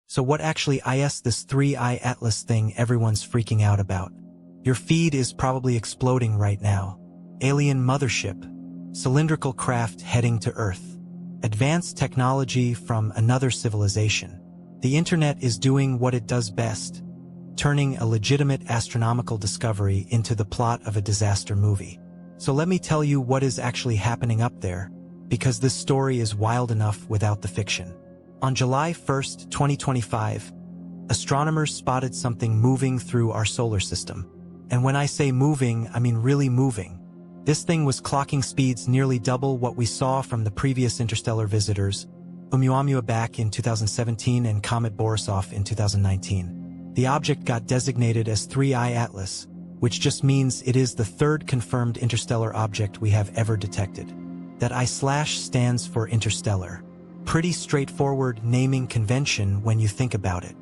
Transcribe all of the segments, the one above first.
So what actually is this 3I Atlas thing everyone's freaking out about? Your feed is probably exploding right now. Alien mothership. Cylindrical craft heading to Earth. Advanced technology from another civilization. The internet is doing what it does best, turning a legitimate astronomical discovery into the plot of a disaster movie. So let me tell you what is actually happening up there, because this story is wild enough without the fiction. On July 1st, 2025, astronomers spotted something moving through our solar system. And when I say moving, I mean really moving. This thing was clocking speeds nearly double what we saw from the previous interstellar visitors, Oumuamua back in 2017 and Comet Borisov in 2019. The object got designated as 3I Atlas, which just means it is the third confirmed interstellar object we have ever detected. That I/ stands for interstellar. Pretty straightforward naming convention when you think about it.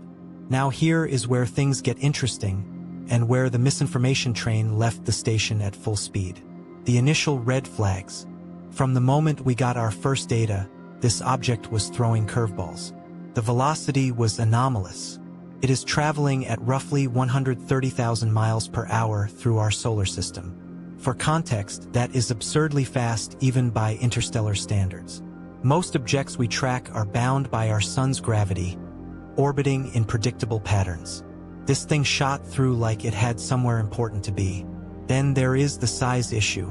Now here is where things get interesting, and where the misinformation train left the station at full speed. The initial red flags. From the moment we got our first data, this object was throwing curveballs. The velocity was anomalous. It is traveling at roughly 130,000 miles per hour through our solar system. For context, that is absurdly fast even by interstellar standards. Most objects we track are bound by our sun's gravity, orbiting in predictable patterns. This thing shot through like it had somewhere important to be. Then there is the size issue.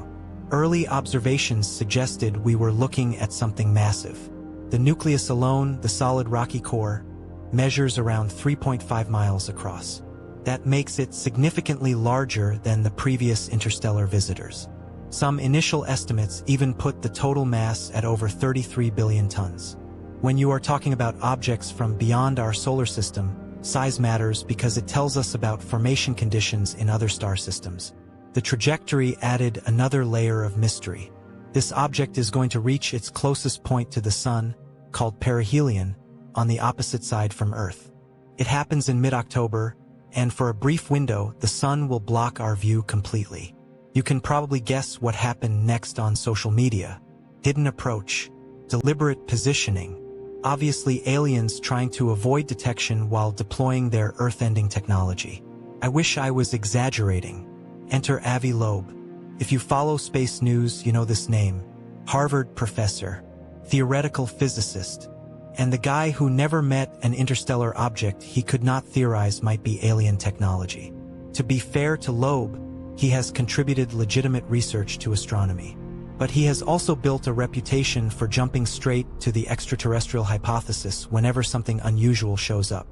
Early observations suggested we were looking at something massive. The nucleus alone, the solid rocky core, measures around 3.5 miles across. That makes it significantly larger than the previous interstellar visitors. Some initial estimates even put the total mass at over 33 billion tons. When you are talking about objects from beyond our solar system, size matters because it tells us about formation conditions in other star systems. The trajectory added another layer of mystery. This object is going to reach its closest point to the Sun, called perihelion, on the opposite side from Earth. It happens in mid-October, and for a brief window, the Sun will block our view completely. You can probably guess what happened next on social media. Hidden approach, deliberate positioning, obviously aliens trying to avoid detection while deploying their Earth-ending technology. I wish I was exaggerating. Enter Avi Loeb. If you follow space news, you know this name. Harvard professor, theoretical physicist, and the guy who never met an interstellar object he could not theorize might be alien technology. To be fair to Loeb, he has contributed legitimate research to astronomy. But he has also built a reputation for jumping straight to the extraterrestrial hypothesis whenever something unusual shows up.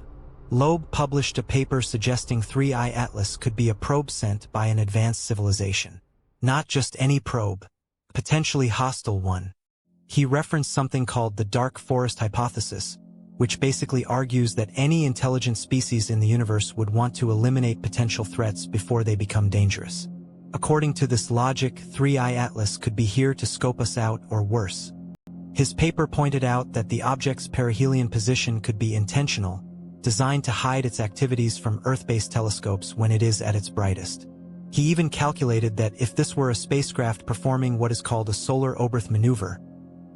Loeb published a paper suggesting 3I Atlas could be a probe sent by an advanced civilization. Not just any probe, a potentially hostile one. He referenced something called the dark forest hypothesis, which basically argues that any intelligent species in the universe would want to eliminate potential threats before they become dangerous. According to this logic, 3I Atlas could be here to scope us out or worse. His paper pointed out that the object's perihelion position could be intentional, designed to hide its activities from Earth-based telescopes when it is at its brightest. He even calculated that if this were a spacecraft performing what is called a solar Oberth maneuver,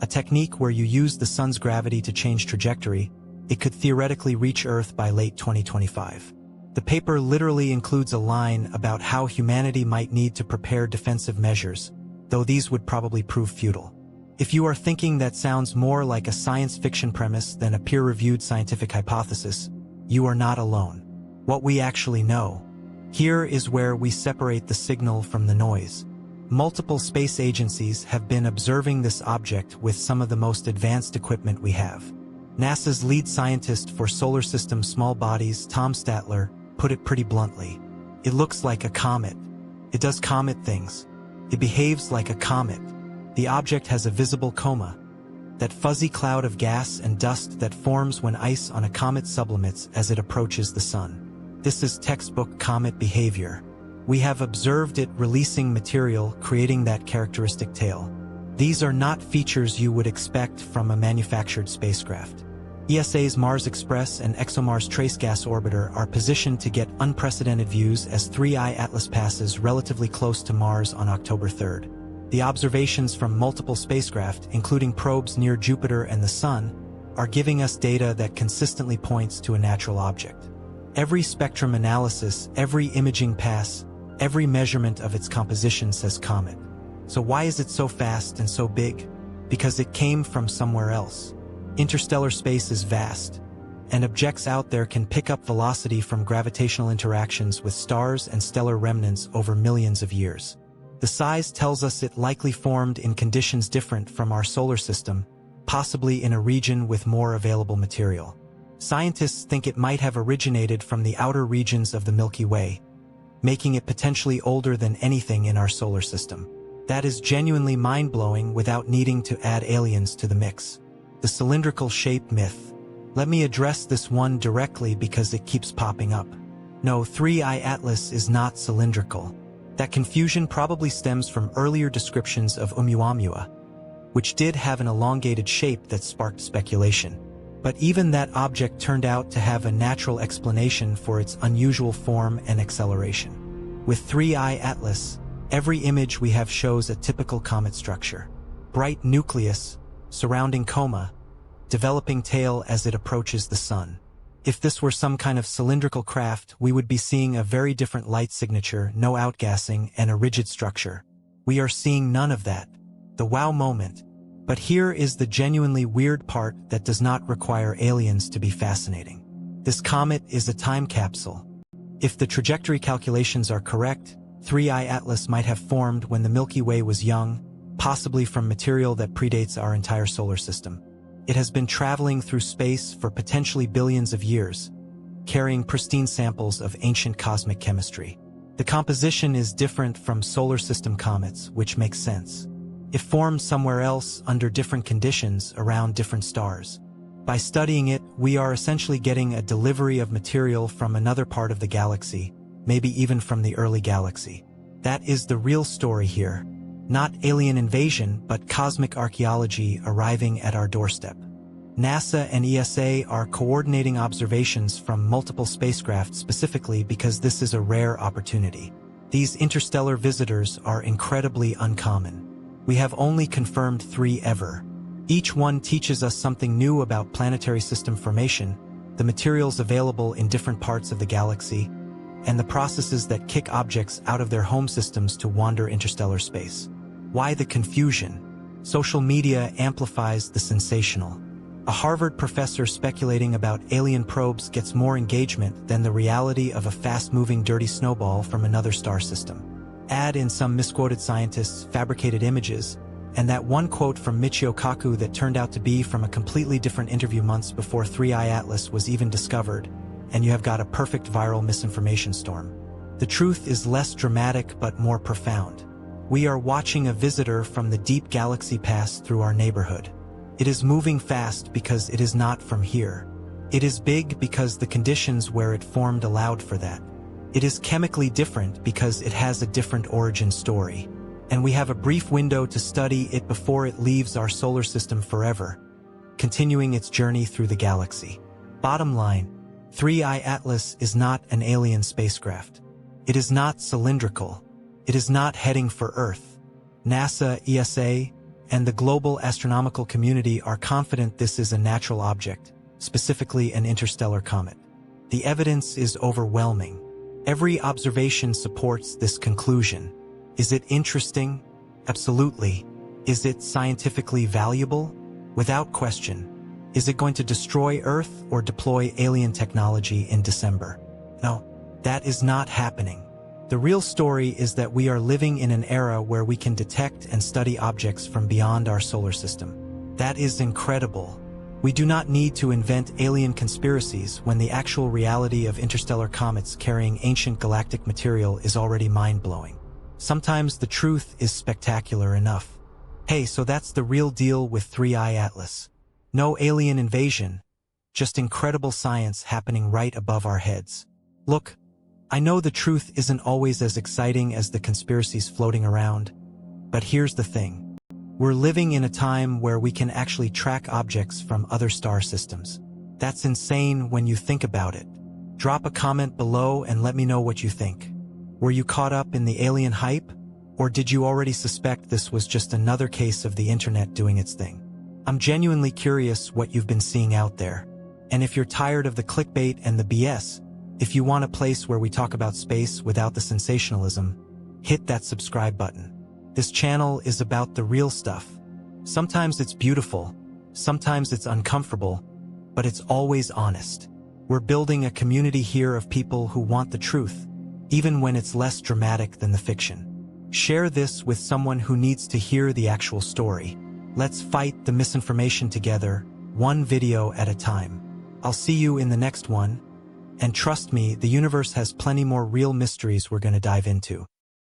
a technique where you use the sun's gravity to change trajectory, it could theoretically reach Earth by late 2025. The paper literally includes a line about how humanity might need to prepare defensive measures, though these would probably prove futile. If you are thinking that sounds more like a science fiction premise than a peer-reviewed scientific hypothesis, you are not alone. What we actually know. Here is where we separate the signal from the noise. Multiple space agencies have been observing this object with some of the most advanced equipment we have. NASA's lead scientist for solar system small bodies, Tom Statler, put it pretty bluntly. It looks like a comet. It does comet things. It behaves like a comet. The object has a visible coma, that fuzzy cloud of gas and dust that forms when ice on a comet sublimates as it approaches the sun. This is textbook comet behavior. We have observed it releasing material, creating that characteristic tail. These are not features you would expect from a manufactured spacecraft. ESA's Mars Express and ExoMars Trace Gas Orbiter are positioned to get unprecedented views as 3I Atlas passes relatively close to Mars on October 3rd. The observations from multiple spacecraft, including probes near Jupiter and the Sun, are giving us data that consistently points to a natural object. Every spectrum analysis, every imaging pass, every measurement of its composition says comet. So why is it so fast and so big? Because it came from somewhere else. Interstellar space is vast, and objects out there can pick up velocity from gravitational interactions with stars and stellar remnants over millions of years. The size tells us it likely formed in conditions different from our solar system, possibly in a region with more available material. Scientists think it might have originated from the outer regions of the Milky Way, making it potentially older than anything in our solar system. That is genuinely mind-blowing without needing to add aliens to the mix. The cylindrical shape myth. Let me address this one directly because it keeps popping up. No, 3I Atlas is not cylindrical. That confusion probably stems from earlier descriptions of Oumuamua, which did have an elongated shape that sparked speculation. But even that object turned out to have a natural explanation for its unusual form and acceleration. With 3I Atlas, every image we have shows a typical comet structure. Bright nucleus, surrounding coma, developing tail as it approaches the sun. If this were some kind of cylindrical craft, we would be seeing a very different light signature, no outgassing, and a rigid structure. We are seeing none of that. The wow moment. But here is the genuinely weird part that does not require aliens to be fascinating. This comet is a time capsule. If the trajectory calculations are correct, 3I Atlas might have formed when the Milky Way was young, possibly from material that predates our entire solar system. It has been traveling through space for potentially billions of years, carrying pristine samples of ancient cosmic chemistry. The composition is different from solar system comets, which makes sense. It formed somewhere else under different conditions around different stars. By studying it, we are essentially getting a delivery of material from another part of the galaxy, maybe even from the early galaxy. That is the real story here. Not alien invasion, but cosmic archaeology arriving at our doorstep. NASA and ESA are coordinating observations from multiple spacecraft specifically because this is a rare opportunity. These interstellar visitors are incredibly uncommon. We have only confirmed 3 ever. Each one teaches us something new about planetary system formation, the materials available in different parts of the galaxy, and the processes that kick objects out of their home systems to wander interstellar space. Why the confusion? Social media amplifies the sensational. A Harvard professor speculating about alien probes gets more engagement than the reality of a fast-moving dirty snowball from another star system. Add in some misquoted scientists' fabricated images, and that one quote from Michio Kaku that turned out to be from a completely different interview months before 3I Atlas was even discovered, and you have got a perfect viral misinformation storm. The truth is less dramatic but more profound. We are watching a visitor from the deep galaxy pass through our neighborhood. It is moving fast because it is not from here. It is big because the conditions where it formed allowed for that. It is chemically different because it has a different origin story. And we have a brief window to study it before it leaves our solar system forever, continuing its journey through the galaxy. Bottom line, 3I Atlas is not an alien spacecraft. It is not cylindrical. It is not heading for Earth. NASA, ESA, and the global astronomical community are confident this is a natural object, specifically an interstellar comet. The evidence is overwhelming. Every observation supports this conclusion. Is it interesting? Absolutely. Is it scientifically valuable? Without question. Is it going to destroy Earth or deploy alien technology in December? No, that is not happening. The real story is that we are living in an era where we can detect and study objects from beyond our solar system. That is incredible. We do not need to invent alien conspiracies when the actual reality of interstellar comets carrying ancient galactic material is already mind-blowing. Sometimes the truth is spectacular enough. Hey, so that's the real deal with 3I Atlas. No alien invasion, just incredible science happening right above our heads. Look, I know the truth isn't always as exciting as the conspiracies floating around, but here's the thing. We're living in a time where we can actually track objects from other star systems. That's insane when you think about it. Drop a comment below and let me know what you think. Were you caught up in the alien hype? Or did you already suspect this was just another case of the internet doing its thing? I'm genuinely curious what you've been seeing out there. And if you're tired of the clickbait and the BS, if you want a place where we talk about space without the sensationalism, hit that subscribe button. This channel is about the real stuff. Sometimes it's beautiful, sometimes it's uncomfortable, but it's always honest. We're building a community here of people who want the truth, even when it's less dramatic than the fiction. Share this with someone who needs to hear the actual story. Let's fight the misinformation together, one video at a time. I'll see you in the next one, and trust me, the universe has plenty more real mysteries we're going to dive into.